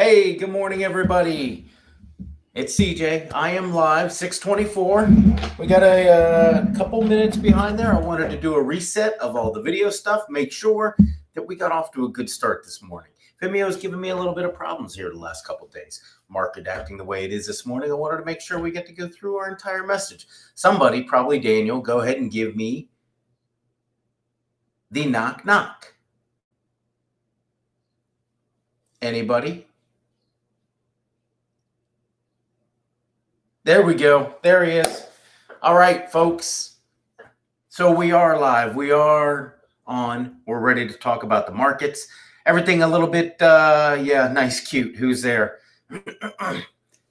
Hey, good morning, everybody. It's CJ. I am live, 6:24. We got a couple minutes behind there. I wanted to do a reset of all the video stuff, make sure that we got off to a good start this morning. Vimeo's giving me a little bit of problems here the last couple of days. Market acting the way it is this morning. I wanted to make sure we get to go through our entire message. Somebody, probably Daniel, go ahead and give me the knock knock. Anybody? There we go. There he is. All right, folks. So we are live. We are on. We're ready to talk about the markets. Everything a little bit, yeah, nice, cute. Who's there?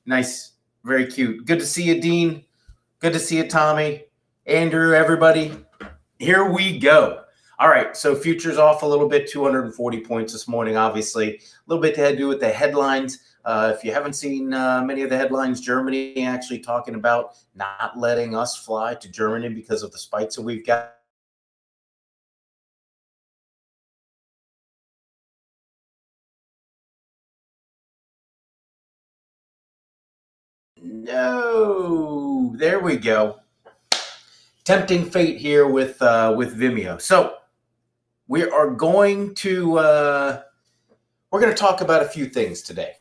Nice, very cute. Good to see you, Dean. Good to see you, Tommy. Andrew, everybody. Here we go. All right, so futures off a little bit, 240 points this morning, obviously. A little bit to do with the headlines. If you haven't seen many of the headlines, Germany actually talking about not letting us fly to Germany because of the spikes that we've got. No, there we go. Tempting fate here with Vimeo. So we are going to we're going to talk about a few things today.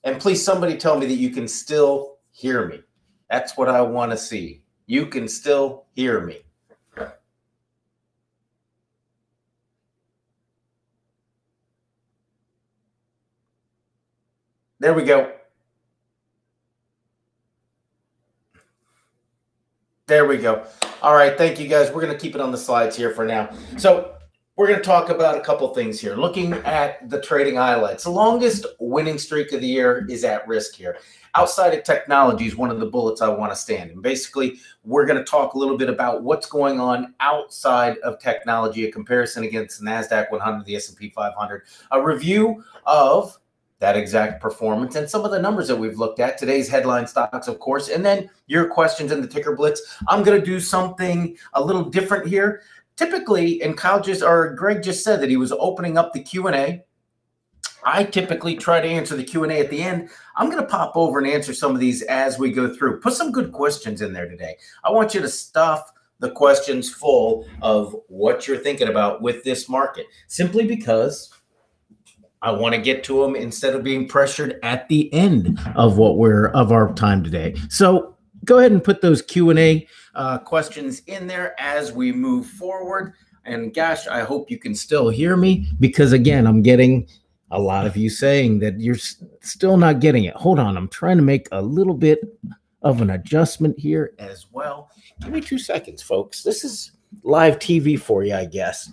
And please, somebody tell me that you can still hear me. That's what I want to see. You can still hear me. There we go. There we go. All right. Thank you, guys. We're going to keep it on the slides here for now. So we're going to talk about a couple things here. Looking at the trading highlights, the longest winning streak of the year is at risk here. Outside of technology is one of the bullets I want to stand in. Basically, we're going to talk a little bit about what's going on outside of technology, a comparison against the NASDAQ 100, the S&P 500, a review of that exact performance and some of the numbers that we've looked at, today's headline stocks, of course, and then your questions in the ticker blitz. I'm going to do something a little different here. Typically, and Greg just said that he was opening up the Q&A. I typically try to answer the Q&A at the end. I'm going to pop over and answer some of these as we go through. Put some good questions in there today. I want you to stuff the questions full of what you're thinking about with this market, simply because I want to get to them instead of being pressured at the end of our time today. So go ahead and put those Q&A questions in there as we move forward. And gosh, I hope you can still hear me, because again, I'm getting a lot of you saying that you're still not getting it. Hold on, I'm trying to make a little bit of an adjustment here as well. Give me 2 seconds, folks. This is live TV for you, I guess.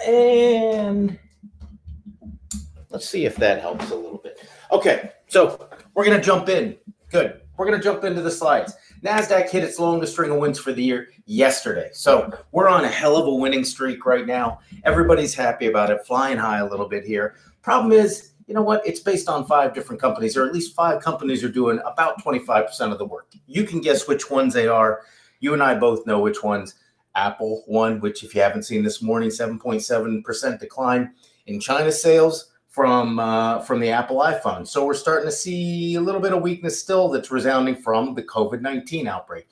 And let's see if that helps a little bit. Okay, so we're going to jump in. Good. We're going to jump into the slides. NASDAQ hit its longest string of wins for the year yesterday. So we're on a hell of a winning streak right now. Everybody's happy about it, flying high a little bit here. Problem is, you know what? It's based on 5 different companies, or at least 5 companies are doing about 25% of the work. You can guess which ones they are. You and I both know which ones. Apple, one, which if you haven't seen this morning, 7.7% decline in China sales from the Apple iPhone. So we're starting to see a little bit of weakness still that's resounding from the COVID-19 outbreak.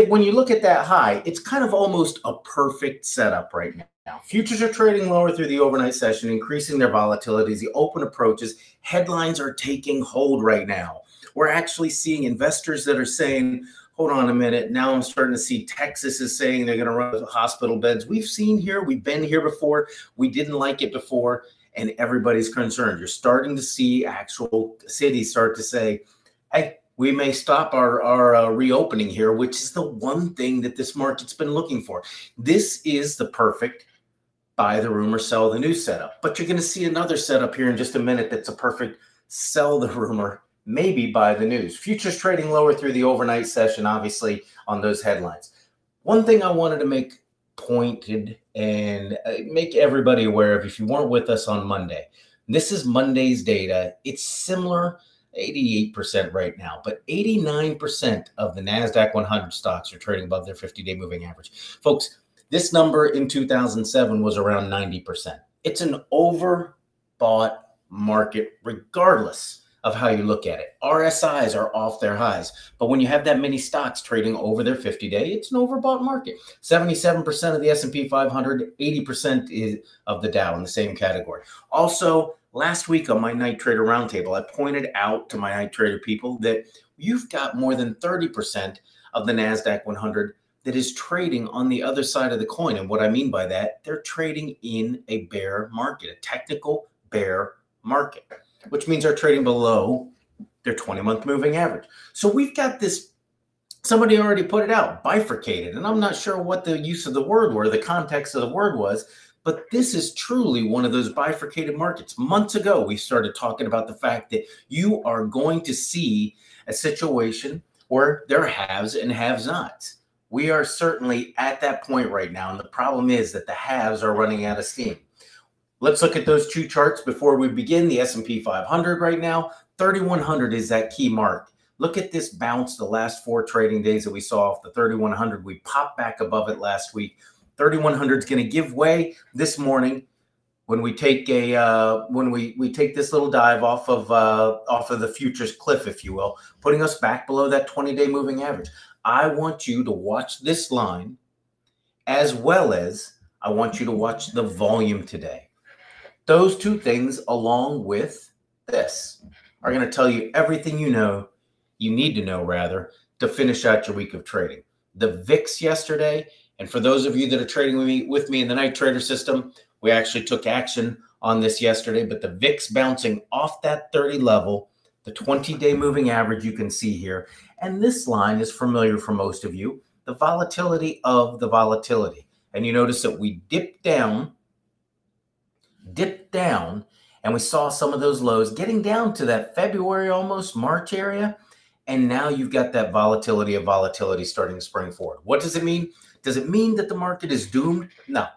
When you look at that high, it's kind of almost a perfect setup right now. Futures are trading lower through the overnight session, increasing their volatility as the open approaches. Headlines are taking hold right now. We're actually seeing investors that are saying, hold on a minute. Now I'm starting to see Texas is saying they're going to run hospital beds. We've been here before. We didn't like it before, and everybody's concerned. You're starting to see actual cities start to say, hey, we may stop our reopening here, which is the one thing that this market's been looking for. This is the perfect buy the rumor, sell the news setup. But you're going to see another setup here in just a minute that's a perfect sell the rumor, maybe buy the news. Futures trading lower through the overnight session, obviously, on those headlines. One thing I wanted to make pointed and make everybody aware of, if you weren't with us on Monday, this is Monday's data. It's similar, 88% right now, but 89% of the NASDAQ 100 stocks are trading above their 50-day moving average. Folks, this number in 2007 was around 90%. It's an overbought market regardless of how you look at it. RSIs are off their highs, but when you have that many stocks trading over their 50-day, it's an overbought market. 77% of the S&P 500, 80% of the Dow in the same category. Also, last week on my Night Trader Roundtable, I pointed out to my Night Trader people that you've got more than 30% of the NASDAQ 100 that is trading on the other side of the coin. And what I mean by that, they're trading in a bear market, a technical bear market, which means they're trading below their 20-month moving average. So we've got this, somebody already put it out, bifurcated. And I'm not sure what the use of the word were, the context of the word was, but this is truly one of those bifurcated markets. Months ago, we started talking about the fact that you are going to see a situation where there are haves and have-nots. We are certainly at that point right now. And the problem is that the haves are running out of steam. Let's look at those two charts before we begin. The S&P 500 right now, 3,100 is that key mark. Look at this bounce the last 4 trading days that we saw off the 3,100. We popped back above it last week. 3,100 is going to give way this morning when we take a when we take this little dive off of the futures cliff, if you will, putting us back below that 20-day moving average. I want you to watch this line, as well as I want you to watch the volume today. Those two things, along with this, are going to tell you everything you need to know, rather, to finish out your week of trading. The VIX yesterday, and for those of you that are trading with me in the Night Trader system, we actually took action on this yesterday, but the VIX bouncing off that 30 level, the 20-day moving average you can see here, and this line is familiar for most of you, the volatility of the volatility. And you notice that we dipped down, and we saw some of those lows getting down to that February, almost March area. And now you've got that volatility of volatility starting to spring forward. What does it mean? Does it mean that the market is doomed? No.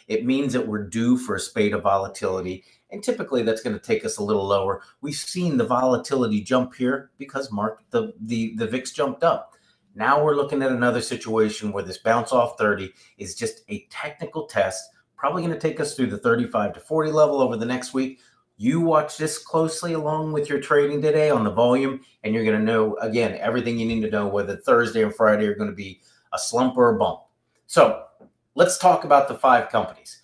It means that we're due for a spate of volatility. And typically that's going to take us a little lower. We've seen the volatility jump here because the VIX jumped up. Now we're looking at another situation where this bounce off 30 is just a technical test, probably going to take us through the 35 to 40 level over the next week. You watch this closely along with your trading today on the volume, and you're going to know, again, everything you need to know, whether Thursday and Friday are going to be a slump or a bump. So let's talk about the 5 companies.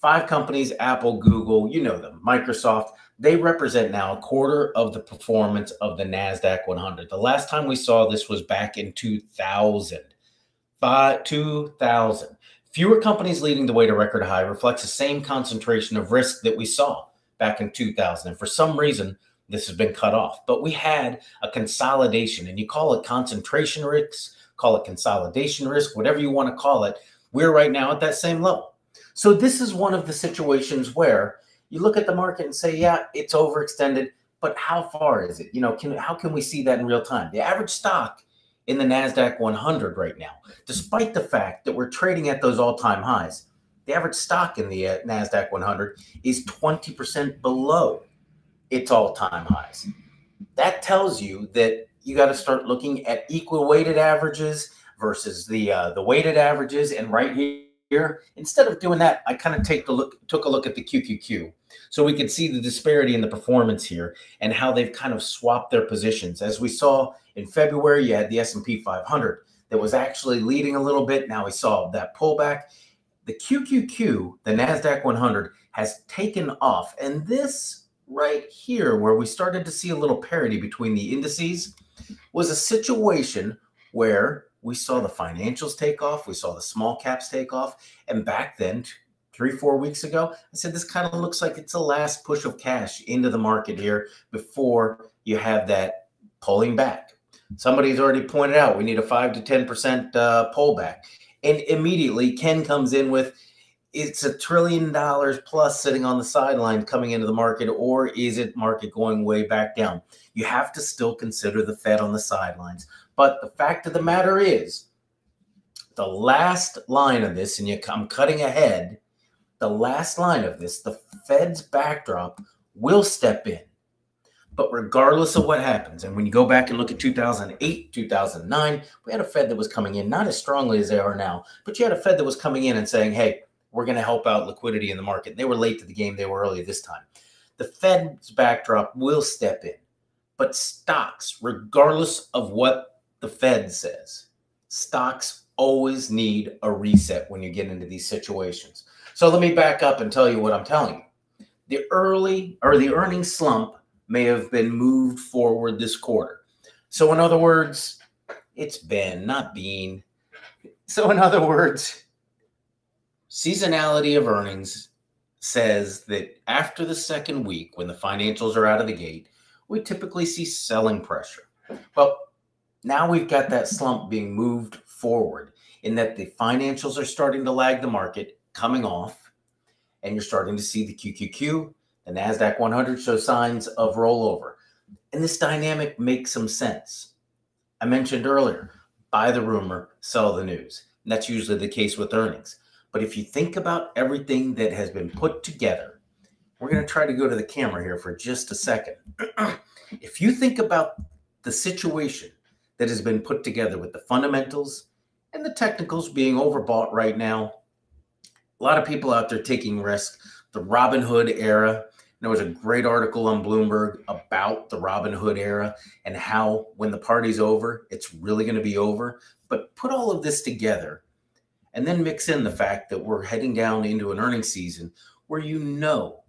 5 companies, Apple, Google, you know them, Microsoft. They represent now a quarter of the performance of the NASDAQ 100. The last time we saw this was back in 2000. 2000. Fewer companies leading the way to record high reflects the same concentration of risk that we saw back in 2000. And for some reason, this has been cut off. But we had a consolidation, and you call it concentration risk, call it consolidation risk, whatever you want to call it. We're right now at that same level. So this is one of the situations where you look at the market and say, yeah, it's overextended, but how far is it? How can we see that in real time? The average stock in the NASDAQ 100 right now, despite the fact that we're trading at those all-time highs, the average stock in the NASDAQ 100 is 20% below its all-time highs. That tells you that you got to start looking at equal weighted averages versus the weighted averages. And right here, instead of doing that, I kind of took a look at the QQQ. So we could see the disparity in the performance here and how they've kind of swapped their positions. As we saw in February, you had the S&P 500 that was actually leading a little bit. Now we saw that pullback. The QQQ, the NASDAQ 100, has taken off. And this right here, where we started to see a little parity between the indices, was a situation where we saw the financials take off. We saw the small caps take off. And back then, 3-4 weeks ago, I said, this kind of looks like it's the last push of cash into the market here before you have that pulling back. Somebody's already pointed out we need a 5 to 10% pullback. And immediately Ken comes in with, it's $1 trillion plus sitting on the sideline coming into the market, or is it market going way back down? You have to still consider the Fed on the sidelines. But the fact of the matter is, the last line of this, and I'm cutting ahead, the last line of this, the Fed's backdrop will step in. But regardless of what happens, and when you go back and look at 2008, 2009, we had a Fed that was coming in, not as strongly as they are now, but you had a Fed that was coming in and saying, hey, we're going to help out liquidity in the market. They were late to the game. They were early this time. The Fed's backdrop will step in, but stocks, regardless of what the Fed says, stocks always need a reset when you get into these situations. So let me back up and tell you what I'm telling you. The earnings slump may have been moved forward this quarter. So in other words, it's been, not been. So in other words, seasonality of earnings says that after the second week, when the financials are out of the gate, we typically see selling pressure. Well, now we've got that slump being moved forward in that the financials are starting to lag the market, coming off, and you're starting to see the QQQ, the NASDAQ 100 show signs of rollover. And this dynamic makes some sense. I mentioned earlier, buy the rumor, sell the news. And that's usually the case with earnings. But if you think about everything that has been put together, we're going to try to go to the camera here for just a second. If you think about the situation that has been put together with the fundamentals and the technicals being overbought right now, a lot of people out there taking risks. The Robin Hood era. There was a great article on Bloomberg about the Robin Hood era and how when the party's over, it's really going to be over. But put all of this together and then mix in the fact that we're heading down into an earnings season where you know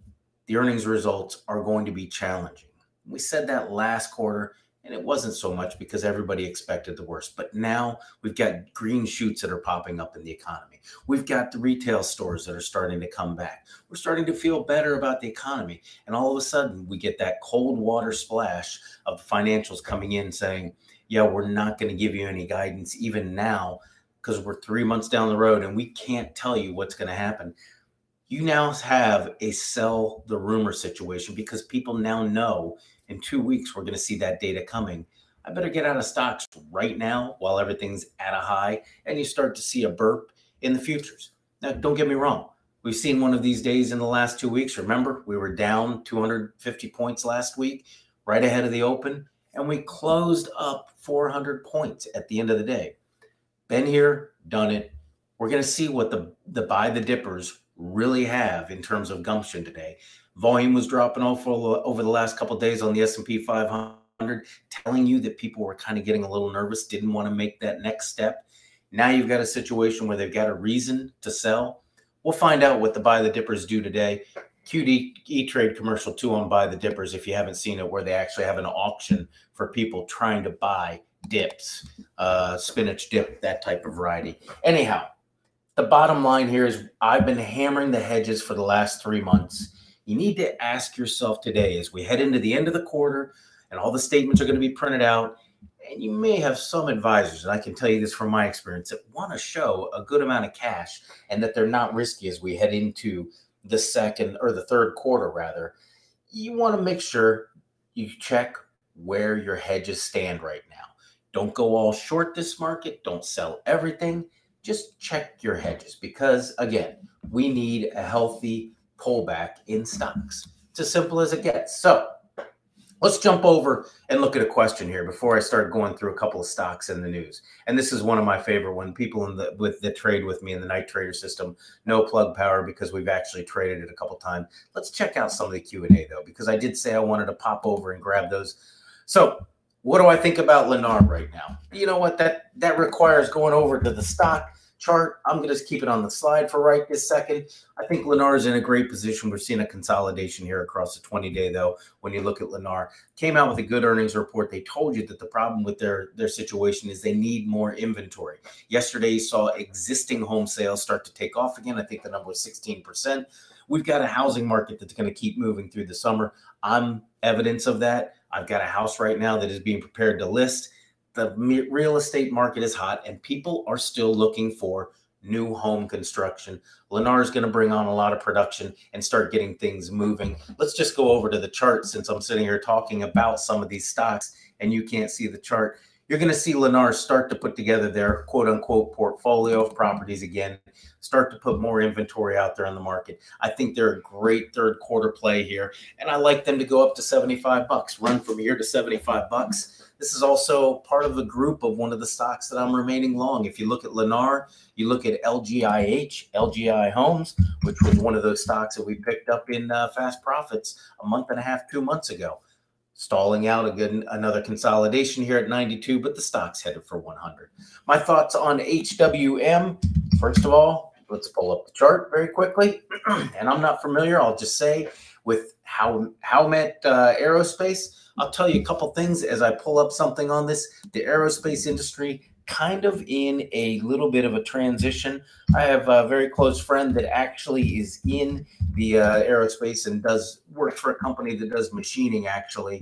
the earnings results are going to be challenging. We said that last quarter, and it wasn't so much because everybody expected the worst. But now we've got green shoots that are popping up in the economy. We've got the retail stores that are starting to come back. We're starting to feel better about the economy. And all of a sudden, we get that cold water splash of the financials coming in saying, yeah, we're not going to give you any guidance even now because we're 3 months down the road and we can't tell you what's going to happen. You now have a sell the rumor situation because people now know in 2 weeks, we're going to see that data coming. I better get out of stocks right now while everything's at a high and you start to see a burp in the futures. Now, don't get me wrong. We've seen one of these days in the last 2 weeks. Remember, we were down 250 points last week, right ahead of the open, and we closed up 400 points at the end of the day. Been here, done it. We're going to see what the buy the dippers really have in terms of gumption today. Volume was dropping off over the last couple of days on the S&P 500, telling you that people were kind of getting a little nervous, didn't want to make that next step. Now you've got a situation where they've got a reason to sell. We'll find out what the buy the dippers do today. QD E-Trade commercial 2 on buy the dippers if you haven't seen it, where they actually have an auction for people trying to buy dips, spinach dip, that type of variety. Anyhow, the bottom line here is I've been hammering the hedges for the last 3 months. You need to ask yourself today as we head into the end of the quarter and all the statements are going to be printed out. And you may have some advisors, and I can tell you this from my experience, that want to show a good amount of cash and that they're not risky as we head into the second or the third quarter, rather. You want to make sure you check where your hedges stand right now. Don't go all short this market. Don't sell everything. Just check your hedges because, again, we need a healthy pullback in stocks. It's as simple as it gets. So let's jump over and look at a question here before I start going through a couple of stocks in the news. And this is one of my favorite when people that trade with me in the night trader system know Plug Power because we've actually traded it a couple times. Let's check out some of the Q&A though, because I did say I wanted to pop over and grab those. So what do I think about Lennar right now? You know what? That requires going over to the stock chart. I'm going to keep it on the slide for right this second. I think Lennar is in a great position. We're seeing a consolidation here across the 20-day, though. When you look at Lennar, came out with a good earnings report. They told you that the problem with their situation is they need more inventory. Yesterday, you saw existing home sales start to take off again. I think the number was 16%. We've got a housing market that's going to keep moving through the summer. I'm evidence of that. I've got a house right now that is being prepared to list. The real estate market is hot and people are still looking for new home construction. Lennar is going to bring on a lot of production and start getting things moving. Let's just go over to the chart since I'm sitting here talking about some of these stocks and you can't see the chart. you're going to see Lennar start to put together their quote unquote portfolio of properties again, start to put more inventory out there on the market. I think they're a great third quarter play here, and I like them to go up to 75 bucks, run from here to 75 bucks. This is also part of the group of one of the stocks that I'm remaining long. If you look at Lennar, you look at LGI Homes, which was one of those stocks that we picked up in fast profits a month and a half, 2 months ago. Stalling out another consolidation here at 92, but the stock's headed for 100. My thoughts on HWM, first of all, let's pull up the chart very quickly. And I'm not familiar, I'll just say, with Howmet Aerospace. I'll tell you a couple things as I pull up something on this. The aerospace industry kind of in a little bit of a transition. I have a very close friend that actually is in the aerospace and does work for a company that does machining, actually.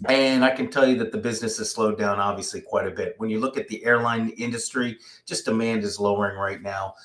And I can tell you that the business has slowed down, obviously, quite a bit. When you look at the airline industry, just demand is lowering right now.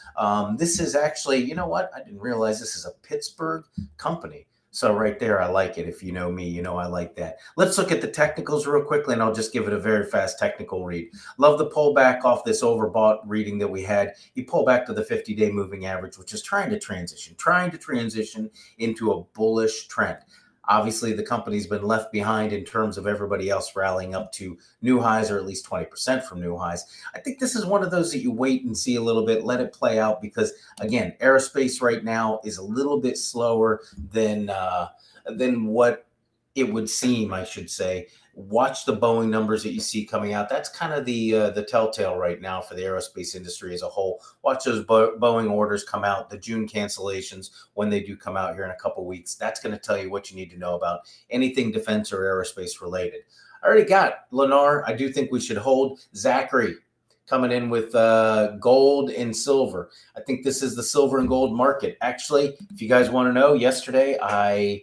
This is actually, you know what? I didn't realize this is a Pittsburgh company. So right there, I like it. If you know me, you know I like that. Let's look at the technicals real quickly, and I'll just give it a very fast technical read. Love the pullback off this overbought reading that we had. You pull back to the 50-day moving average, which is trying to transition into a bullish trend. Obviously, the company's been left behind in terms of everybody else rallying up to new highs, or at least 20% from new highs. I think this is one of those that you wait and see a little bit, let it play out, because, again, aerospace right now is a little bit slower than what it would seem, I should say. Watch the Boeing numbers that you see coming out. That's kind of the telltale right now for the aerospace industry as a whole. Watch those Boeing orders come out, the June cancellations, when they do come out here in a couple weeks. That's going to tell you what you need to know about anything defense or aerospace related. I already got Lennar. I do think we should hold. Zachary coming in with gold and silver. I think this is the silver and gold market. Actually, if you guys want to know, yesterday I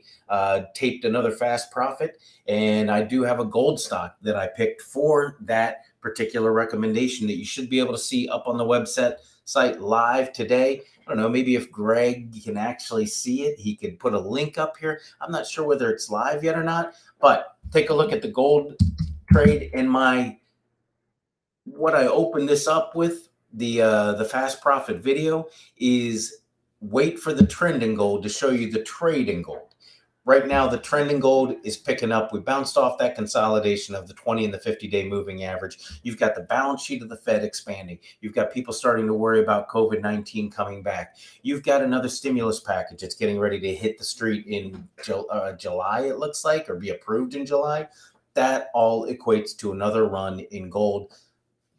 taped another fast profit, and I do have a gold stock that I picked for that particular recommendation that you should be able to see up on the website live today. I don't know, maybe if Greg can actually see it, he could put a link up here. I'm not sure whether it's live yet or not, but take a look at the gold trade in what I opened this up with. The fast profit video is wait for the trend in gold to show you the trade in gold. Right now, the trend in gold is picking up. We bounced off that consolidation of the 20 and the 50-day moving average. You've got the balance sheet of the Fed expanding. You've got people starting to worry about COVID-19 coming back. You've got another stimulus package that's getting ready to hit the street in July, it looks like, or be approved in July. That all equates to another run in gold.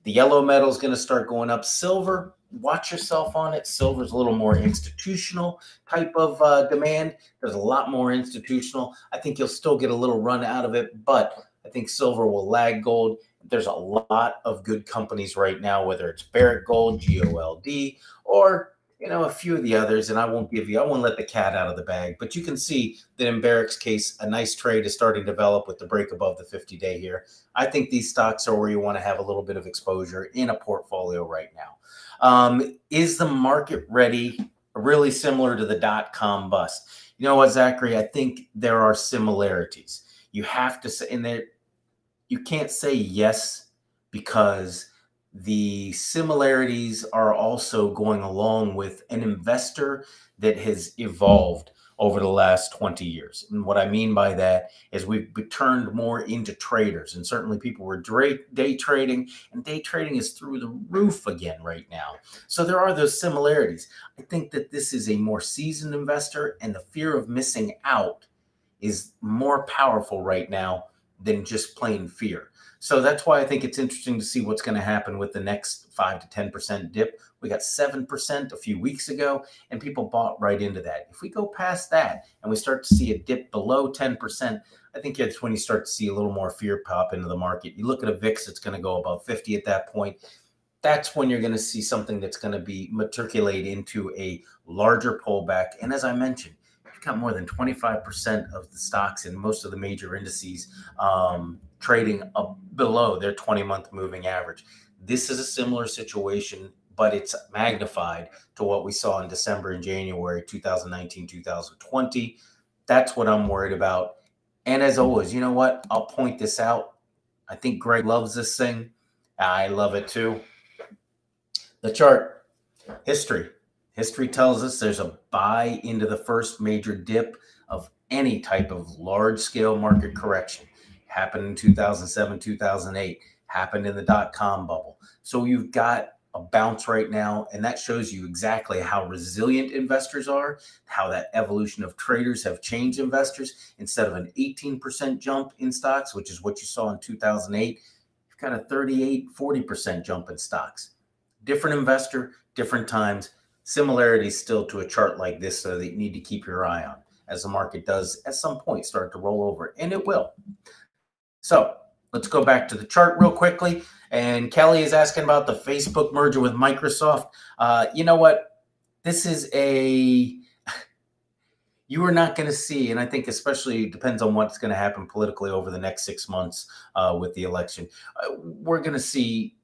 The yellow metal is going to start going up. Silver, watch yourself on it. Silver is a little more institutional type of demand. There's a lot more institutional. I think you'll still get a little run out of it, but I think silver will lag gold. There's a lot of good companies right now, whether it's Barrick Gold, GOLD, or a few of the others, and I won't let the cat out of the bag, but you can see that in Barrick's case, a nice trade is starting to develop with the break above the 50-day here. I think these stocks are where you want to have a little bit of exposure in a portfolio right now. Is the market ready? Really similar to the dot-com bust. You know what, Zachary? I think there are similarities. You have to say, in there, you can't say yes, because the similarities are also going along with an investor that has evolved over the last 20 years. And what I mean by that is we've turned more into traders, and certainly people were day trading, and day trading is through the roof again right now. So there are those similarities. I think that this is a more seasoned investor, and the fear of missing out is more powerful right now than just plain fear. So that's why I think it's interesting to see what's going to happen with the next 5 to 10% dip. We got 7% a few weeks ago, and people bought right into that. If we go past that and we start to see a dip below 10%, I think it's when you start to see a little more fear pop into the market. You look at a VIX that's going to go above 50 at that point. That's when you're going to see something that's going to be matriculate into a larger pullback. And as I mentioned, got more than 25% of the stocks in most of the major indices trading up below their 20-month moving average. This is a similar situation, but it's magnified to what we saw in December and January 2019, 2020. That's what I'm worried about. And as always, you know what? I'll point this out. I think Greg loves this thing. I love it too. The chart, history. History tells us there's a buy into the first major dip of any type of large-scale market correction. Happened in 2007, 2008, happened in the dot-com bubble. So you've got a bounce right now, and that shows you exactly how resilient investors are, how that evolution of traders have changed investors. Instead of an 18% jump in stocks, which is what you saw in 2008, you've got a 38, 40% jump in stocks. Different investor, different times, similarities still to a chart like this, so that you need to keep your eye on as the market does at some point start to roll over, and it will. So let's go back to the chart real quickly. And Kelly is asking about the Facebook merger with Microsoft. You know what? This is you are not going to see, and I think especially depends on what's going to happen politically over the next 6 months with the election. We're going to see,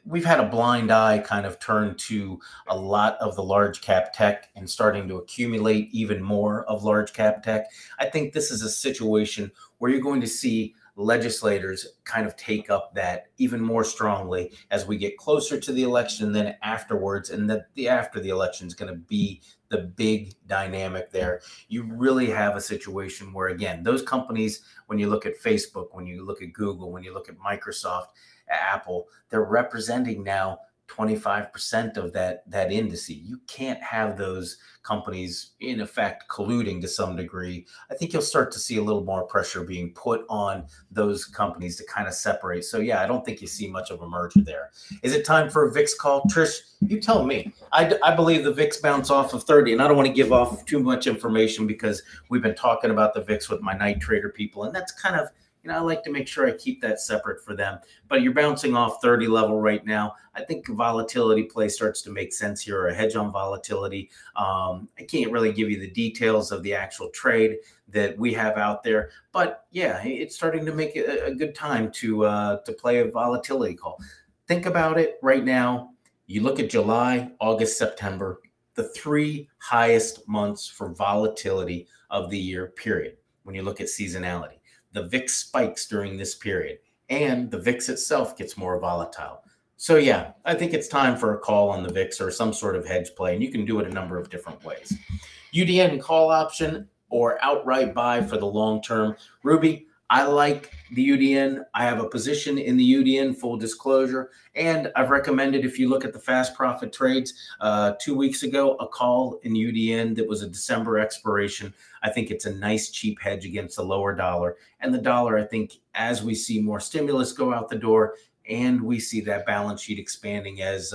we've had a blind eye kind of turn to a lot of the large cap tech and starting to accumulate even more of large cap tech. I think this is a situation where you're going to see legislators kind of take up that even more strongly as we get closer to the election than afterwards. And that after the election is going to be the big dynamic there. You really have a situation where, again, those companies, when you look at Facebook, when you look at Google, when you look at Microsoft, Apple, they're representing now 25% of that index. You can't have those companies in effect colluding to some degree. I think you'll start to see a little more pressure being put on those companies to kind of separate. So yeah, I don't think you see much of a merger there. Is it time for a VIX call? Trish, you tell me. I believe the VIX bounce off of 30, and I don't want to give off too much information because we've been talking about the VIX with my night trader people, and that's kind of, I like to make sure I keep that separate for them. But you're bouncing off 30 level right now. I think volatility play starts to make sense here, or a hedge on volatility. I can't really give you the details of the actual trade that we have out there. But yeah, it's starting to make it a good time to play a volatility call. Think about it right now. You look at July, August, September, the 3 highest months for volatility of the year, period, when you look at seasonality. The VIX spikes during this period, and the VIX itself gets more volatile. So yeah, I think it's time for a call on the VIX or some sort of hedge play, and you can do it a number of different ways. UDN call option or outright buy for the long term. Ruby, I like the UDN. I have a position in the UDN, full disclosure, and I've recommended, if you look at the fast profit trades 2 weeks ago, a call in UDN that was a December expiration. I think it's a nice cheap hedge against the lower dollar. And the dollar, I think, as we see more stimulus go out the door and we see that balance sheet expanding as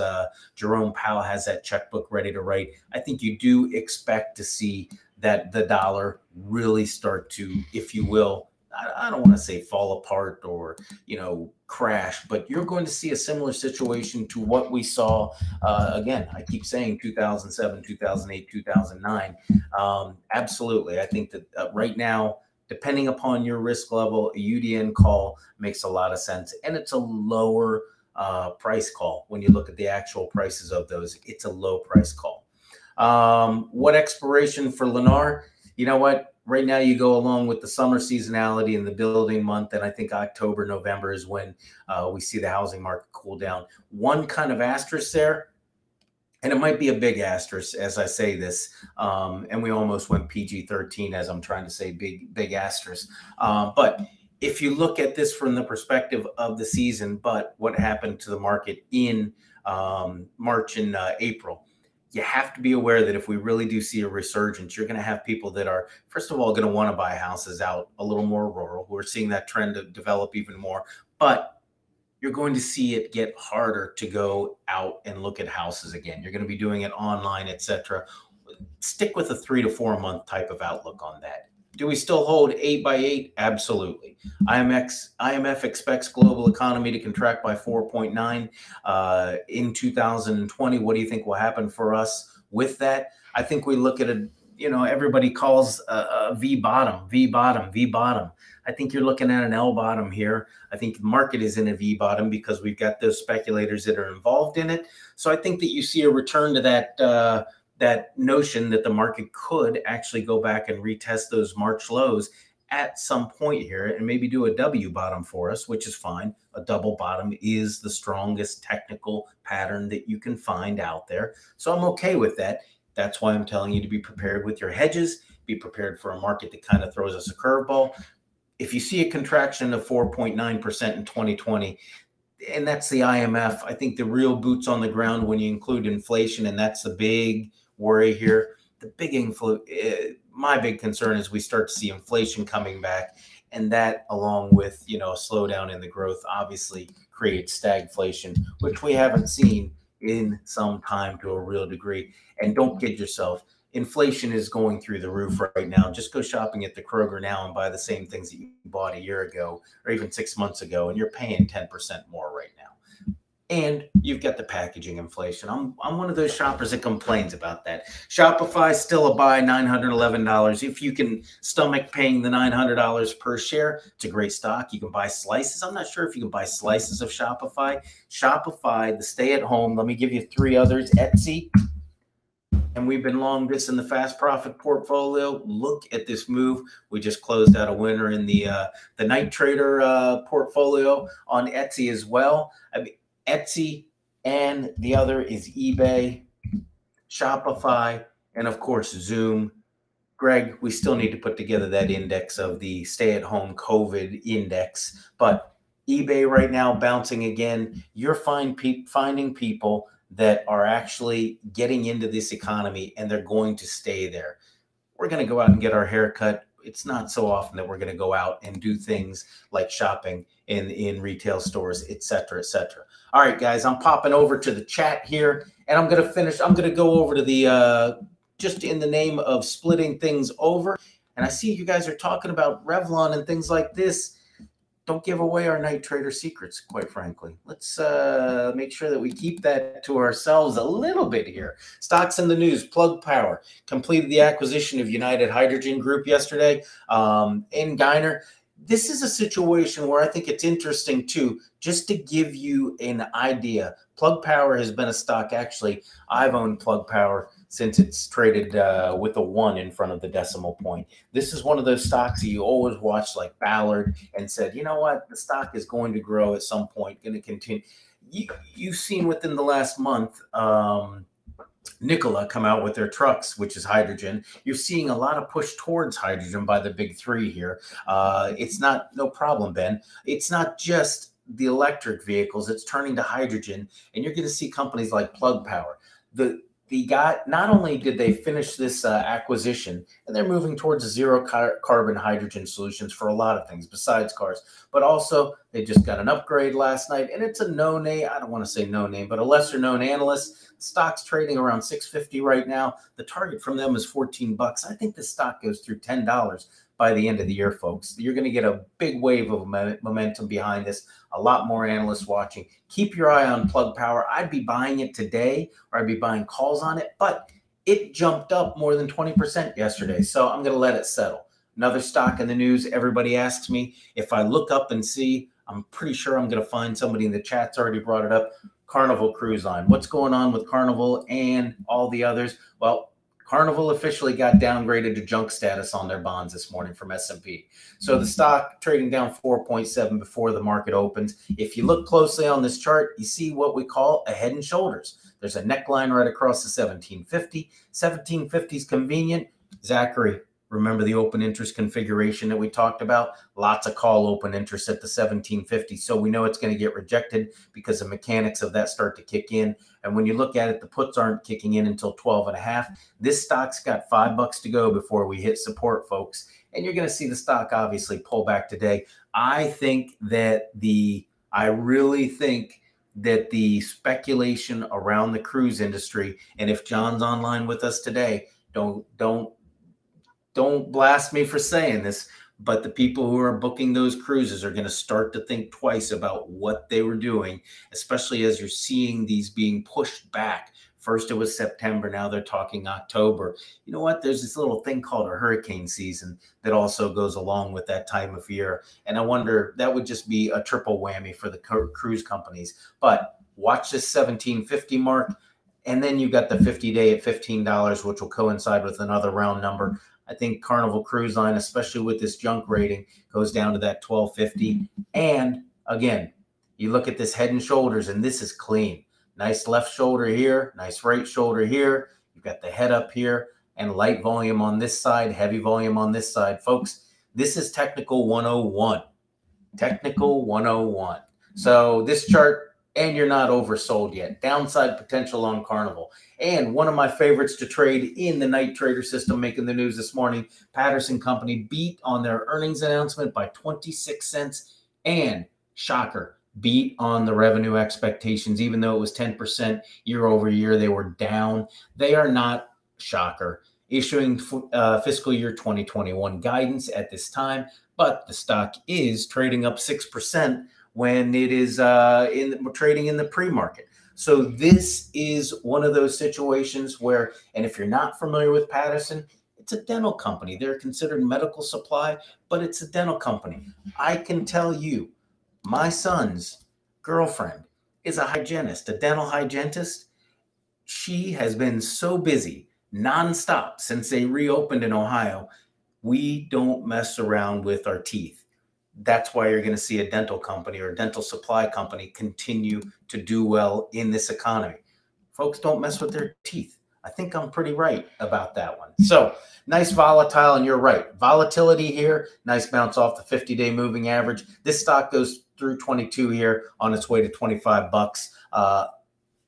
Jerome Powell has that checkbook ready to write, I think you do expect to see that the dollar really start to, if you will, I don't want to say fall apart or, crash, but you're going to see a similar situation to what we saw. Again, I keep saying 2007, 2008, 2009. Absolutely. I think that right now, depending upon your risk level, a UDN call makes a lot of sense. And it's a lower price call. When you look at the actual prices of those, it's a low price call. What expiration for Lennar? You know what? Right now, you go along with the summer seasonality and the building month, and I think October, November is when we see the housing market cool down. One kind of asterisk there, and it might be a big asterisk as I say this, and we almost went PG-13 as I'm trying to say big asterisk. But if you look at this from the perspective of the season, but what happened to the market in March and April, you have to be aware that if we really do see a resurgence, you're going to have people that are, first of all, going to want to buy houses out a little more rural. We're seeing that trend to develop even more, but you're going to see it get harder to go out and look at houses again. You're going to be doing it online, etc. Stick with a 3 to 4 month type of outlook on that. Do we still hold 8x8? Absolutely. IMF expects global economy to contract by 4.9 in 2020. What do you think will happen for us with that? I think we look at everybody calls a V bottom, V bottom, V bottom. I think you're looking at an L bottom here. I think the market is in a V bottom because we've got those speculators that are involved in it. So I think that you see a return to that notion that the market could actually go back and retest those March lows at some point here and maybe do a W bottom for us, which is fine. A double bottom is the strongest technical pattern that you can find out there. So I'm okay with that. That's why I'm telling you to be prepared with your hedges, be prepared for a market that kind of throws us a curveball. If you see a contraction of 4.9% in 2020, and that's the IMF, I think the real boots on the ground when you include inflation, and that's the big worry here. My big concern is we start to see inflation coming back, and that, along with a slowdown in the growth, obviously creates stagflation, which we haven't seen in some time to a real degree. And don't kid yourself. Inflation is going through the roof right now. Just go shopping at the Kroger now and buy the same things that you bought a year ago or even 6 months ago, and you're paying 10% more right now. And you've got the packaging inflation. I'm one of those shoppers that complains about that. Shopify still a buy, $911. If you can stomach paying the $900 per share, it's a great stock. You can buy slices. I'm not sure if you can buy slices of Shopify. Shopify, the stay at home. Let me give you 3 others. Etsy. And we've been long this in the fast profit portfolio. Look at this move. We just closed out a winner in the night trader portfolio on Etsy as well. I mean, Etsy, and the other is eBay, Shopify, and of course Zoom. Greg, we still need to put together that index of the stay-at-home COVID index. But eBay right now bouncing again. You're finding people that are actually getting into this economy, and they're going to stay there. We're going to go out and get our hair cut. It's not so often that we're going to go out and do things like shopping in retail stores, et cetera, et cetera. All right, guys, I'm popping over to the chat here, and I'm going to finish. I'm going to go over to the just in the name of splitting things over. And I see you guys are talking about Revlon and things like this. Don't give away our night trader secrets, quite frankly. Let's make sure that we keep that to ourselves a little bit here. Stocks in the news. Plug Power completed the acquisition of United Hydrogen Group yesterday. In Geiner, this is a situation where I think it's interesting too, just to give you an idea. Plug Power has been a stock, actually, I've owned Plug Power since it's traded with a 1 in front of the decimal point. This is one of those stocks that you always watched like Ballard and said, you know what, the stock is going to grow at some point, going to continue. You've seen within the last month, Nikola come out with their trucks, which is hydrogen. You're seeing a lot of push towards hydrogen by the big 3 here. It's not, no problem, Ben. It's not just the electric vehicles. It's turning to hydrogen, and you're going to see companies like Plug Power. The guy, not only did they finish this acquisition, and they're moving towards zero carbon hydrogen solutions for a lot of things besides cars, but also they just got an upgrade last night, and it's a no name. I don't want to say no name, but a lesser known analyst. Stock's trading around $6.50 right now. The target from them is $14. I think the stock goes through $10 by the end of the year, folks. You're going to get a big wave of momentum behind this. A lot more analysts watching. Keep your eye on Plug Power. I'd be buying it today, or I'd be buying calls on it, but it jumped up more than 20% yesterday, so I'm going to let it settle. Another stock in the news, everybody asks me, if I look up and see, I'm pretty sure I'm going to find somebody in the chat's already brought it up, Carnival Cruise Line. What's going on with Carnival and all the others? Well, Carnival officially got downgraded to junk status on their bonds this morning from S&P. So the stock trading down 4.7 before the market opens. If you look closely on this chart, you see what we call a head and shoulders. There's a neckline right across the 1750. 1750 is convenient. Zachary, remember the open interest configuration that we talked about? Lots of call open interest at the 1750. So we know it's going to get rejected because the mechanics of that start to kick in. And when you look at it, the puts aren't kicking in until 12.5. This stock's got $5 to go before we hit support, folks. And you're going to see the stock obviously pull back today. I really think that the speculation around the cruise industry, and if John's online with us today, don't blast me for saying this, but the people who are booking those cruises are going to start to think twice about what they were doing, especially as you're seeing these being pushed back. First, it was September. Now they're talking October. You know what? There's this little thing called a hurricane season that also goes along with that time of year. And I wonder, that would just be a triple whammy for the cruise companies. But watch this 1750 mark. And then you got the 50-day at $15, which will coincide with another round number. I think Carnival Cruise Line, especially with this junk rating, goes down to that 1250. And again, you look at this head and shoulders, and this is clean. Nice left shoulder here, nice right shoulder here. You've got the head up here and light volume on this side, heavy volume on this side. Folks, this is technical 101. Technical 101. So this chart, and you're not oversold yet. Downside potential on Carnival. And one of my favorites to trade in the night trader system making the news this morning, Patterson Company beat on their earnings announcement by 26 cents. And shocker, beat on the revenue expectations. Even though it was 10% year over year, they were down. They are not, shocker, issuing fiscal year 2021 guidance at this time, but the stock is trading up 6% when it is trading in the pre-market. So this is one of those situations where, and if you're not familiar with Patterson, it's a dental company. They're considered medical supply, but it's a dental company. I can tell you, my son's girlfriend is a hygienist, a dental hygienist. She has been so busy nonstop since they reopened in Ohio. We don't mess around with our teeth. That's why you're going to see a dental company or a dental supply company continue to do well in this economy. Folks don't mess with their teeth. I think I'm pretty right about that one. So nice volatile, and you're right. Volatility here, nice bounce off the 50-day moving average. This stock goes through 22 here on its way to 25 bucks.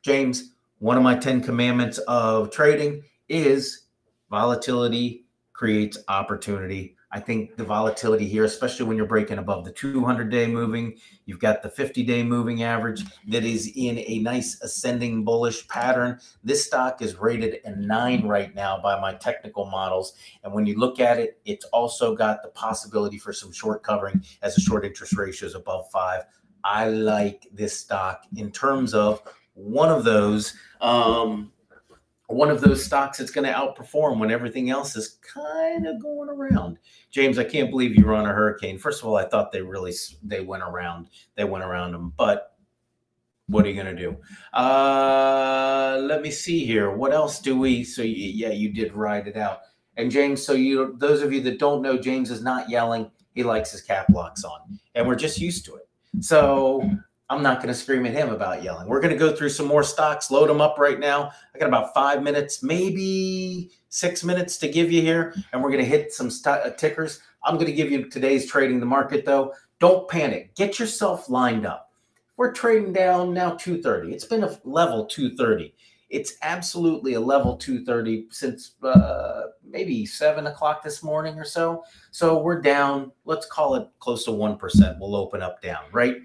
James, one of my 10 commandments of trading is volatility creates opportunity. I think the volatility here, especially when you're breaking above the 200-day moving, you've got the 50-day moving average that is in a nice ascending bullish pattern. This stock is rated a 9 right now by my technical models. And when you look at it, it's also got the possibility for some short covering as the short interest ratio is above 5. I like this stock in terms of one of those stocks that's going to outperform when everything else is kind of going around. James, I can't believe you were on a hurricane. First of all, I thought they went around them, but what are you going to do? Let me see here. What else do we? So yeah, you did ride it out. And James, so those of you that don't know, James is not yelling. He likes his cap locks on, and we're just used to it. So I'm not going to scream at him about yelling. We're going to go through some more stocks, load them up right now. I got about 5 minutes, maybe 6 minutes to give you here, and we're going to hit some tickers. I'm going to give you today's trading the market, though. Don't panic. Get yourself lined up. We're trading down now 230. It's been a level 230. It's absolutely a level 230 since maybe 7 o'clock this morning or so. So we're down, let's call it close to 1%. We'll open up down, right?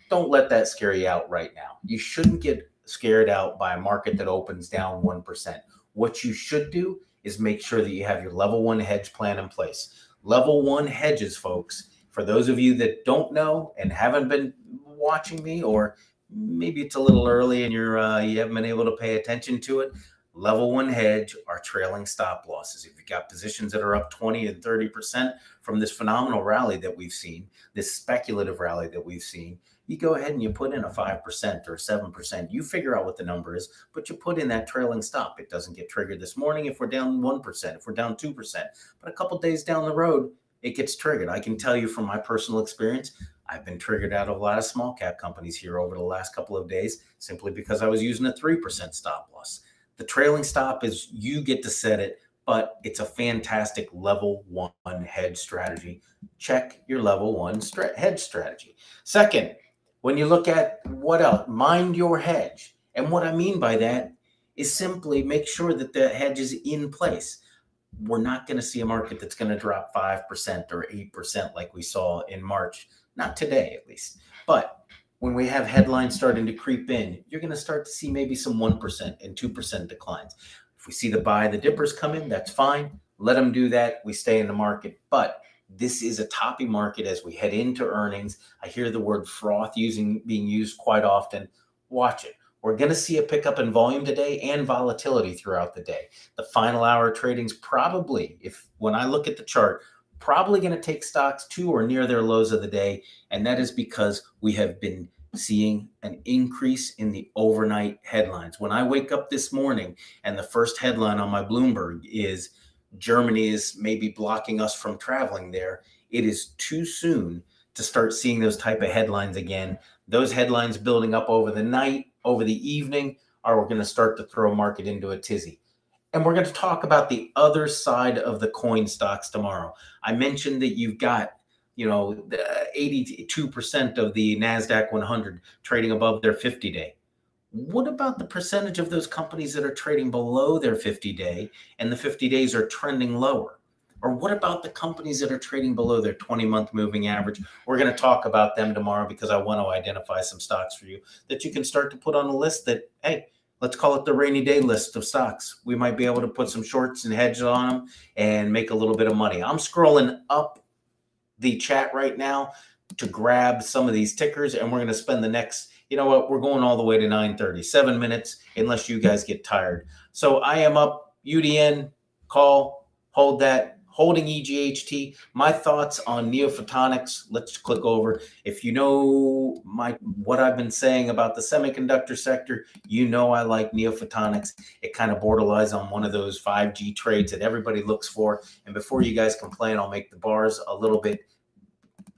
Don't let that scare you out right now. You shouldn't get scared out by a market that opens down 1%. What you should do is make sure that you have your level 1 hedge plan in place. Level 1 hedges, folks. For those of you that don't know and haven't been watching me, or maybe it's a little early and you haven't been able to pay attention to it, level 1 hedge are trailing stop losses. If you've got positions that are up 20 and 30% from this phenomenal rally that we've seen, this speculative rally that we've seen, you go ahead and you put in a 5% or 7%. You figure out what the number is, but you put in that trailing stop. It doesn't get triggered this morning if we're down 1%, if we're down 2%. But a couple days down the road, it gets triggered. I can tell you from my personal experience, I've been triggered out of a lot of small cap companies here over the last couple of days simply because I was using a 3% stop loss. The trailing stop is you get to set it, but it's a fantastic level 1 hedge strategy. Check your level 1 hedge strategy. Second, when you look at what else, mind your hedge. And what I mean by that is simply make sure that the hedge is in place. We're not going to see a market that's going to drop 5% or 8% like we saw in March. Not today, at least. But when we have headlines starting to creep in, you're going to start to see maybe some 1% and 2% declines. If we see the buy the dippers come in, that's fine. Let them do that. We stay in the market. But this is a toppy market as we head into earnings. I hear the word froth being used quite often. Watch it. We're going to see a pickup in volume today and volatility throughout the day. The final hour trading's probably, when I look at the chart, probably going to take stocks to or near their lows of the day. And that is because we have been seeing an increase in the overnight headlines. When I wake up this morning and the first headline on my Bloomberg is Germany is maybe blocking us from traveling there. It is too soon to start seeing those type of headlines again. Those headlines building up over the night, over the evening, are going to start to throw market into a tizzy. And we're going to talk about the other side of the coin stocks tomorrow. I mentioned that you've got, 82% of the NASDAQ 100 trading above their 50-day. What about the percentage of those companies that are trading below their 50-day and the 50 days are trending lower? Or what about the companies that are trading below their 20-month moving average? We're going to talk about them tomorrow because I want to identify some stocks for you that you can start to put on a list that, hey, let's call it the rainy day list of stocks. We might be able to put some shorts and hedges on them and make a little bit of money. I'm scrolling up the chat right now to grab some of these tickers, and we're going to spend the next, we're going all the way to 9:30, 7 minutes, unless you guys get tired. So I am up, UDN, call, hold that. Holding EGHT, my thoughts on Neophotonics. Let's click over. If you know what I've been saying about the semiconductor sector, I like Neophotonics. It kind of borderlines on one of those 5G trades that everybody looks for. And before you guys complain, I'll make the bars a little bit.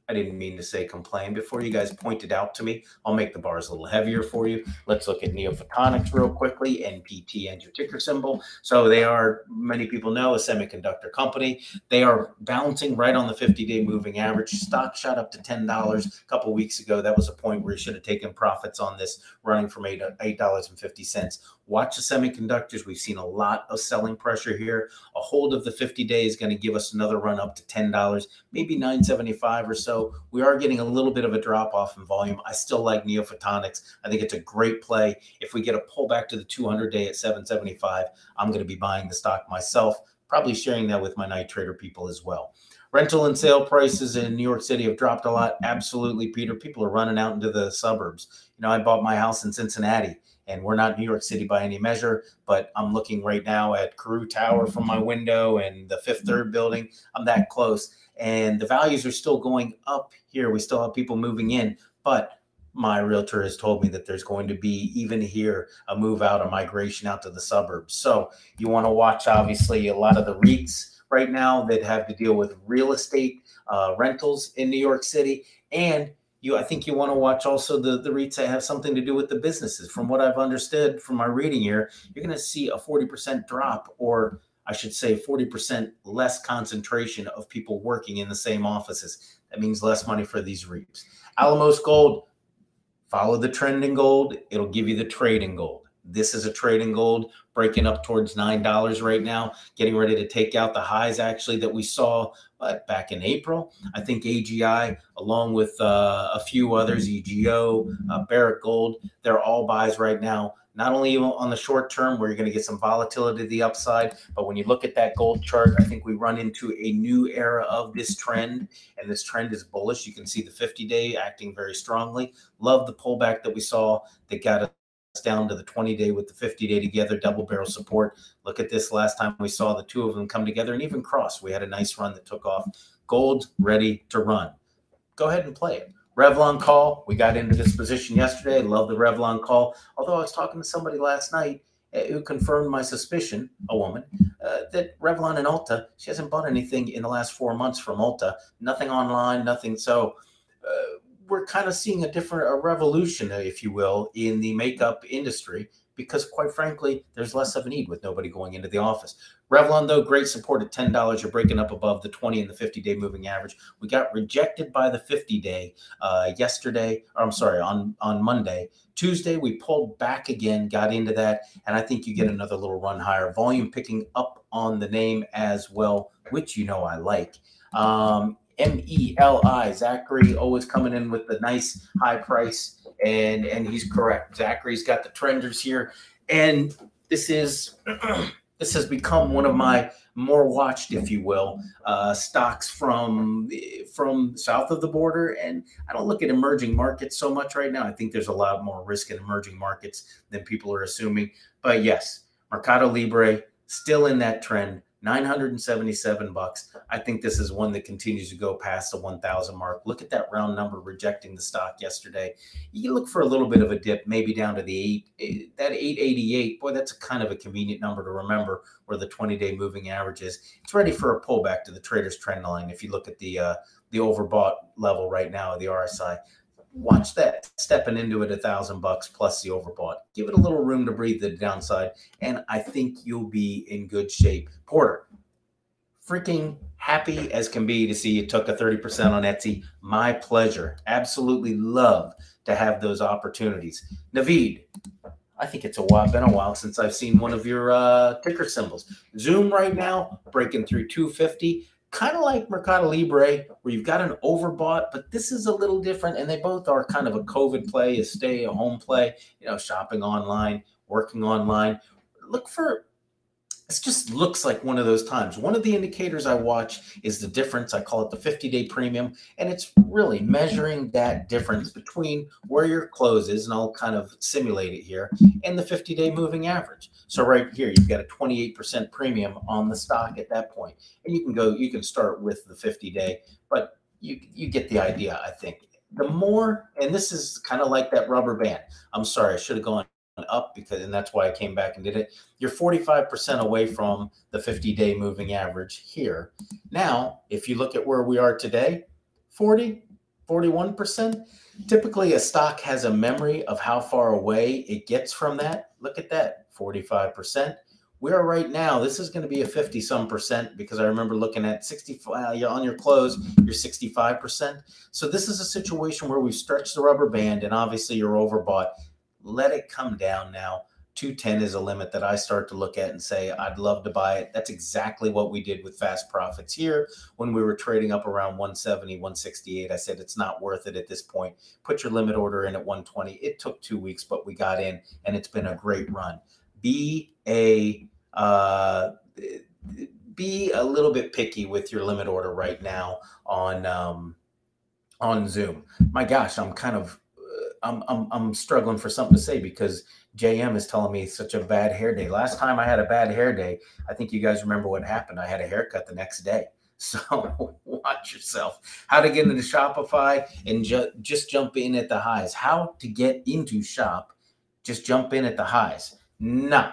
I didn't mean to say complain. Before you guys point it out to me, I'll make the bars a little heavier for you. Let's look at Neophotonics real quickly. NPT and your ticker symbol. So they are, many people know, a semiconductor company. They are bouncing right on the 50-day moving average. Stock shot up to $10 a couple weeks ago. That was a point where you should have taken profits on this, running from $8.50. Watch the semiconductors. We've seen a lot of selling pressure here. A hold of the 50-day is going to give us another run up to $10, maybe $9.75 or so. We are getting a little bit of a drop off in volume. I still like Neophotonics. I think it's a great play. If we get a pullback to the 200-day at $7.75, I'm going to be buying the stock myself, probably sharing that with my night trader people as well. Rental and sale prices in New York City have dropped a lot. Absolutely, Peter. People are running out into the suburbs. I bought my house in Cincinnati, and we're not New York City by any measure, but I'm looking right now at Carew Tower from my window and the Fifth Third building. I'm that close, and the values are still going up here. We still have people moving in, but my realtor has told me that there's going to be, even here, a move out, a migration out to the suburbs. So you want to watch, obviously, a lot of the REITs right now that have to deal with real estate rentals in New York City. And I think you want to watch also the REITs that have something to do with the businesses. From what I've understood from my reading here, you're going to see a 40% drop, or I should say 40% less concentration of people working in the same offices. That means less money for these REITs. Alamos Gold, follow the trend in gold. It'll give you the trade in gold. This is a trade in gold, breaking up towards $9 right now, getting ready to take out the highs actually that we saw back in April. I think AGI, along with a few others, EGO, Barrick Gold, they're all buys right now. Not only on the short term where you're going to get some volatility to the upside, but when you look at that gold chart, I think we run into a new era of this trend, and this trend is bullish. You can see the 50-day acting very strongly. Love the pullback that we saw that got us down to the 20-day with the 50-day together, double barrel support. Look at this. Last time we saw the two of them come together and even cross. We had a nice run that took off. Gold ready to run. Go ahead and play it. Revlon call. We got into this position yesterday. I love the Revlon call. Although I was talking to somebody last night who confirmed my suspicion, a woman, that Revlon and Ulta, she hasn't bought anything in the last 4 months from Ulta. Nothing online, nothing. So we're kind of seeing a revolution, if you will, in the makeup industry, because quite frankly, there's less of a need with nobody going into the office. Revlon, though, great support at $10. You're breaking up above the 20 and the 50-day moving average. We got rejected by the 50-day yesterday, or I'm sorry, on Monday. Tuesday, we pulled back again, got into that, and I think you get another little run higher. Volume picking up on the name as well, which I like. MELI, Zachary, always coming in with the nice high price, and he's correct. Zachary's got the trenders here, and this has become one of my more watched, if you will, stocks from south of the border. And I don't look at emerging markets so much right now. I think there's a lot more risk in emerging markets than people are assuming. But yes, Mercado Libre still in that trend. $977. I think this is one that continues to go past the 1,000 mark. Look at that round number rejecting the stock yesterday. You look for a little bit of a dip, maybe down to the that 888. Boy, that's a kind of a convenient number to remember where the 20-day moving average is. It's ready for a pullback to the trader's trend line. If you look at the overbought level right now of the RSI, watch that stepping into it $1,000 plus the overbought. Give it a little room to breathe the downside, and I think you'll be in good shape. Porter, freaking happy as can be to see you took a 30% on Etsy. My pleasure. Absolutely love to have those opportunities. Naveed, I think it's been a while since I've seen one of your ticker symbols. Zoom right now breaking through 250. Kind of like Mercado Libre, where you've got an overbought, but this is a little different, and they both are kind of a COVID play, a stay-at-home play, shopping online, working online. It just looks like one of those times. One of the indicators I watch is the difference. I call it the 50-day premium, and it's really measuring that difference between where your close is, and I'll kind of simulate it here, and the 50-day moving average. So right here, you've got a 28% premium on the stock at that point. And you can start with the 50-day, but you get the idea, I think. The more, and this is kind of like that rubber band. I'm sorry, I should have gone up and that's why I came back and did it. You're 45% away from the 50-day moving average here. Now, if you look at where we are today, 41%. Typically, a stock has a memory of how far away it gets from that. Look at that, 45%. We are right now, this is going to be a 50-some% because I remember looking at 65, on your close, you're 65%. So this is a situation where we've stretched the rubber band and obviously you're overbought. Let it come down now. 210 is a limit that I start to look at and say, I'd love to buy it. That's exactly what we did with fast profits here when we were trading up around 170, 168. I said, it's not worth it at this point. Put your limit order in at 120. It took 2 weeks, but we got in and it's been a great run. Be a little bit picky with your limit order right now on Zoom. My gosh, I'm struggling for something to say because JM is telling me it's such a bad hair day. Last time I had a bad hair day, I think you guys remember what happened. I had a haircut the next day. So watch yourself. How to get into Shopify and just jump in at the highs. How to get into Shop, just jump in at the highs. No.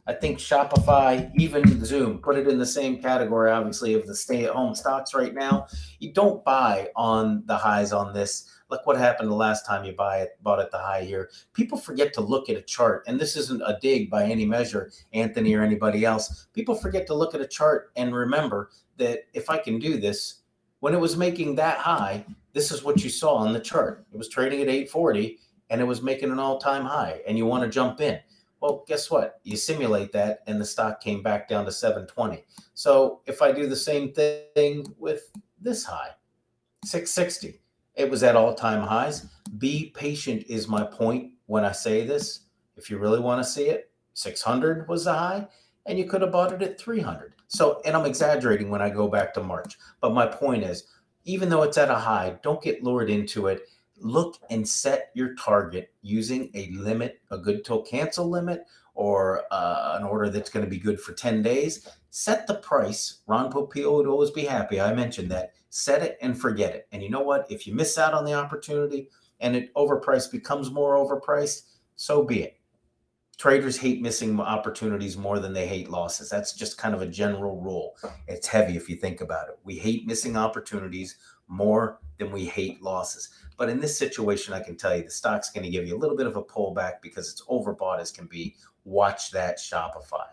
I think Shopify, even Zoom, put it in the same category, obviously, of the stay-at-home stocks right now. You don't buy on the highs on this. Look what happened the last time you bought at the high here. People forget to look at a chart, and this isn't a dig by any measure, Anthony or anybody else. People forget to look at a chart and remember that if I can do this, when it was making that high, this is what you saw on the chart. It was trading at 840, and it was making an all-time high, and you want to jump in. Well, guess what? You simulate that, and the stock came back down to 720. So if I do the same thing with this high, 660, it was at all-time highs. Be patient is my point when I say this. If you really want to see it, 600 was the high, and you could have bought it at 300. So, and I'm exaggerating when I go back to March. But my point is, even though it's at a high, don't get lured into it. Look and set your target using a limit, a good till cancel limit, or an order that's going to be good for 10 days. Set the price. Ron Popeil would always be happy. I mentioned that. Set it and forget it. And you know what? If you miss out on the opportunity and it overpriced becomes more overpriced, so be it. Traders hate missing opportunities more than they hate losses. That's just kind of a general rule. It's heavy if you think about it. We hate missing opportunities more than we hate losses. But in this situation, I can tell you the stock's going to give you a little bit of a pullback because it's overbought as can be. Watch that Shopify.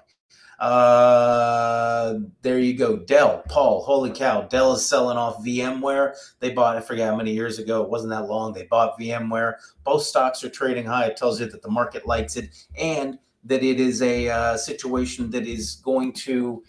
There you go. Dell, Paul, holy cow. Dell is selling off VMware. They bought, I forget how many years ago. It wasn't that long. They bought VMware. Both stocks are trading high. It tells you that the market likes it and that it is a situation that is going to,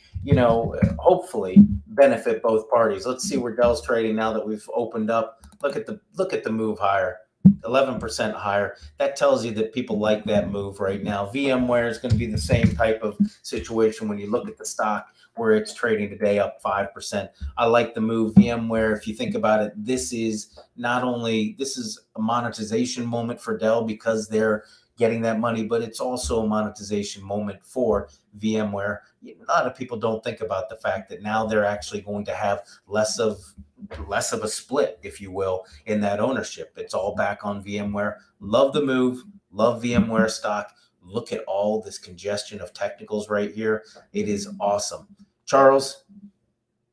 hopefully benefit both parties. Let's see where Dell's trading now that we've opened up. Look at the move higher. 11% higher. That tells you that people like that move right now. VMware is going to be the same type of situation when you look at the stock where it's trading today up 5%. I like the move. VMware, if you think about it, this is a monetization moment for Dell because they're getting that money, but it's also a monetization moment for VMware. A lot of people don't think about the fact that now they're actually going to have less of a split, if you will, in that ownership. It's all back on VMware. Love the move. Love VMware stock. Look at all this congestion of technicals right here. It is awesome. Charles,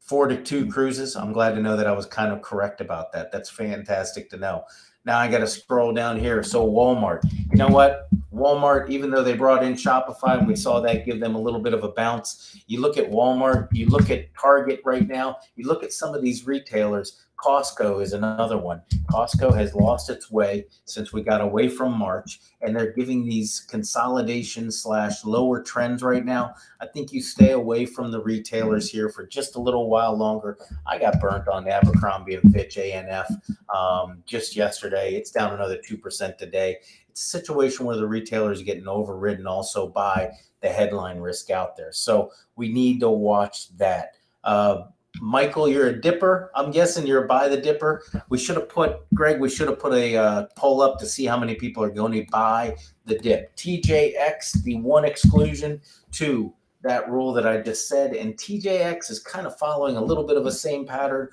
4-2 cruises. I'm glad to know that I was kind of correct about that. That's fantastic to know. Now I got to scroll down here. So Walmart, you know what? Walmart, even though they brought in Shopify and we saw that give them a little bit of a bounce, you look at Walmart, you look at Target right now, you look at some of these retailers. Costco is another one. Costco has lost its way since we got away from March, and they're giving these consolidation / lower trends right now. I think you stay away from the retailers here for just a little while longer. I got burnt on Abercrombie and Fitch ANF just yesterday. It's down another 2% today. It's a situation where the retailers are getting overridden also by the headline risk out there. So we need to watch that. Michael, you're a dipper. I'm guessing you're a buy the dipper. We should have put, Greg, we should have put a poll up to see how many people are going to buy the dip. TJX, the one exclusion to that rule that I just said. And TJX is kind of following a little bit of a same pattern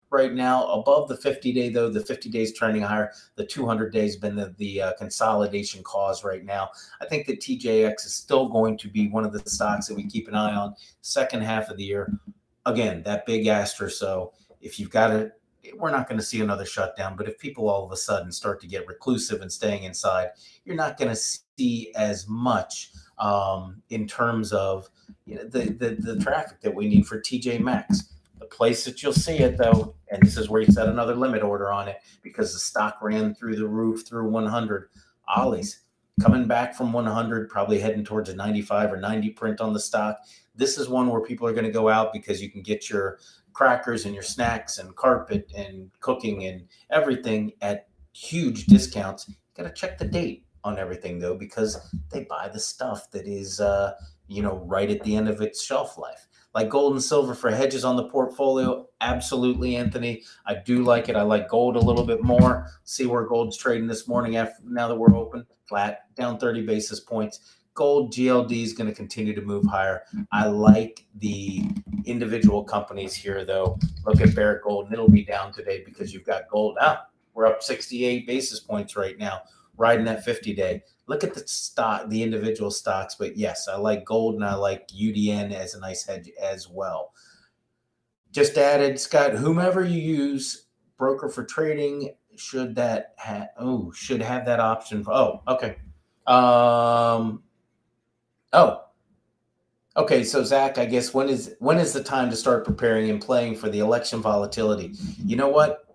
right now, above the 50-day, though. The 50 days trending higher. The 200 days been the consolidation cause right now. I think that TJX is still going to be one of the stocks that we keep an eye on second half of the year. Again, that big asterisk. So if you've got it, we're not going to see another shutdown. But if people all of a sudden start to get reclusive and staying inside, you're not going to see as much in terms of the traffic that we need for TJ Maxx. The place that you'll see it, though, and this is where you set another limit order on it because the stock ran through the roof through 100. Ollies coming back from 100, probably heading towards a 95 or 90 print on the stock. This is one where people are going to go out because you can get your crackers and your snacks and carpet and cooking and everything at huge discounts. You got to check the date on everything, though, because they buy the stuff that is, right at the end of its shelf life. Like gold and silver for hedges on the portfolio. Absolutely, Anthony. I do like it. I like gold a little bit more. See where gold's trading this morning now that we're open. Flat, down 30 basis points. Gold GLD is going to continue to move higher. I like the individual companies here, though. Look at Barrick Gold, and it'll be down today because you've got gold. We're up 68 basis points right now, riding that 50-day. Look at the individual stocks. But yes, I like gold, and I like UDN as a nice hedge as well. Just added, Scott, whomever you use, broker for trading, should have that option. Okay. Okay. So Zach, I guess when is the time to start preparing and playing for the election volatility? You know what?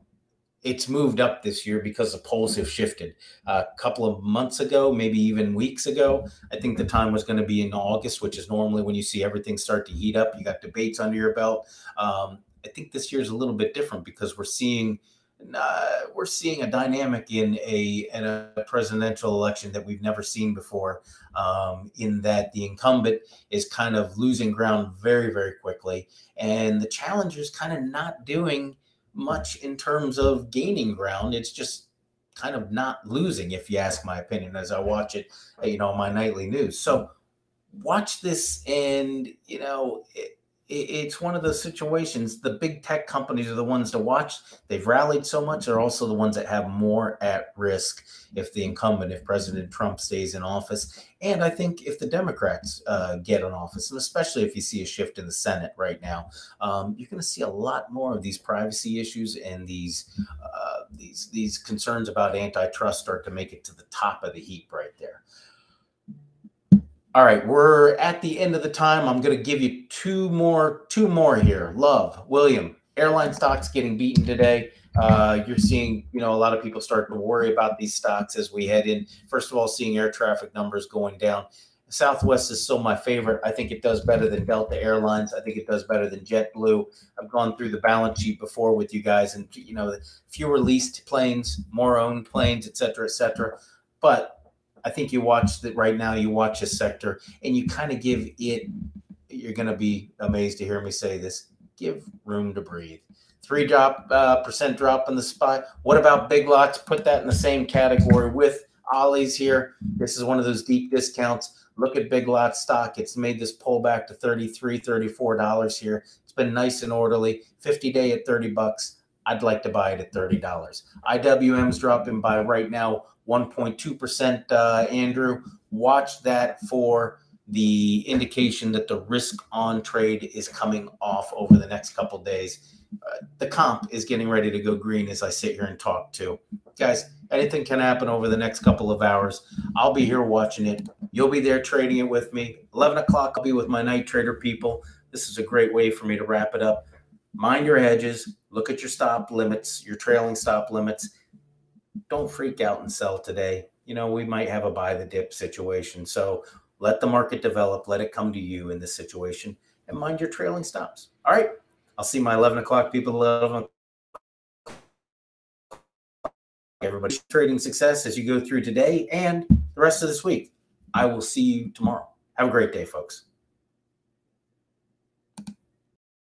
It's moved up this year because the polls have shifted. A couple of months ago, maybe even weeks ago, I think the time was going to be in August, which is normally when you see everything start to heat up. You got debates under your belt. I think this year is a little bit different because we're seeing a dynamic in a presidential election that we've never seen before, in that the incumbent is kind of losing ground very, very quickly, and the challenger's kind of not doing much in terms of gaining ground. It's just kind of not losing, if you ask my opinion, as I watch it, my nightly news. So watch this, and it's one of those situations. The big tech companies are the ones to watch. They've rallied so much. They're also the ones that have more at risk if President Trump stays in office. And I think if the Democrats get in office, and especially if you see a shift in the Senate right now, you're going to see a lot more of these privacy issues and these concerns about antitrust start to make it to the top of the heap right there. All right, we're at the end of the time. I'm going to give you two more here. Love, William, airline stocks getting beaten today. You're seeing, a lot of people starting to worry about these stocks as we head in. First of all, seeing air traffic numbers going down. Southwest is still my favorite. I think it does better than Delta Airlines. I think it does better than JetBlue. I've gone through the balance sheet before with you guys, and fewer leased planes, more owned planes, et cetera, et cetera. But I think you watch that right now. You watch a sector, and you kind of give it. You're going to be amazed to hear me say this. Give room to breathe. 3% drop in the spot. What about Big Lots? Put that in the same category with Ollies here. This is one of those deep discounts. Look at Big Lot stock. It's made this pullback to $33, $34 here. It's been nice and orderly. 50-day at 30 bucks. I'd like to buy it at $30. IWM's dropping by right now 1.2%. Andrew, watch that for the indication that the risk on trade is coming off over the next couple of days. The comp is getting ready to go green as I sit here and talk too. Guys, anything can happen over the next couple of hours. I'll be here watching it. You'll be there trading it with me. 11 o'clock, I'll be with my night trader people. This is a great way for me to wrap it up. Mind your hedges. Look at your stop limits, your trailing stop limits. Don't freak out and sell today. You know, we might have a buy the dip situation. So let the market develop. Let it come to you in this situation. And mind your trailing stops. All right. I'll see my 11 o'clock people. 11 everybody, trading success as you go through today and the rest of this week. I will see you tomorrow. Have a great day, folks.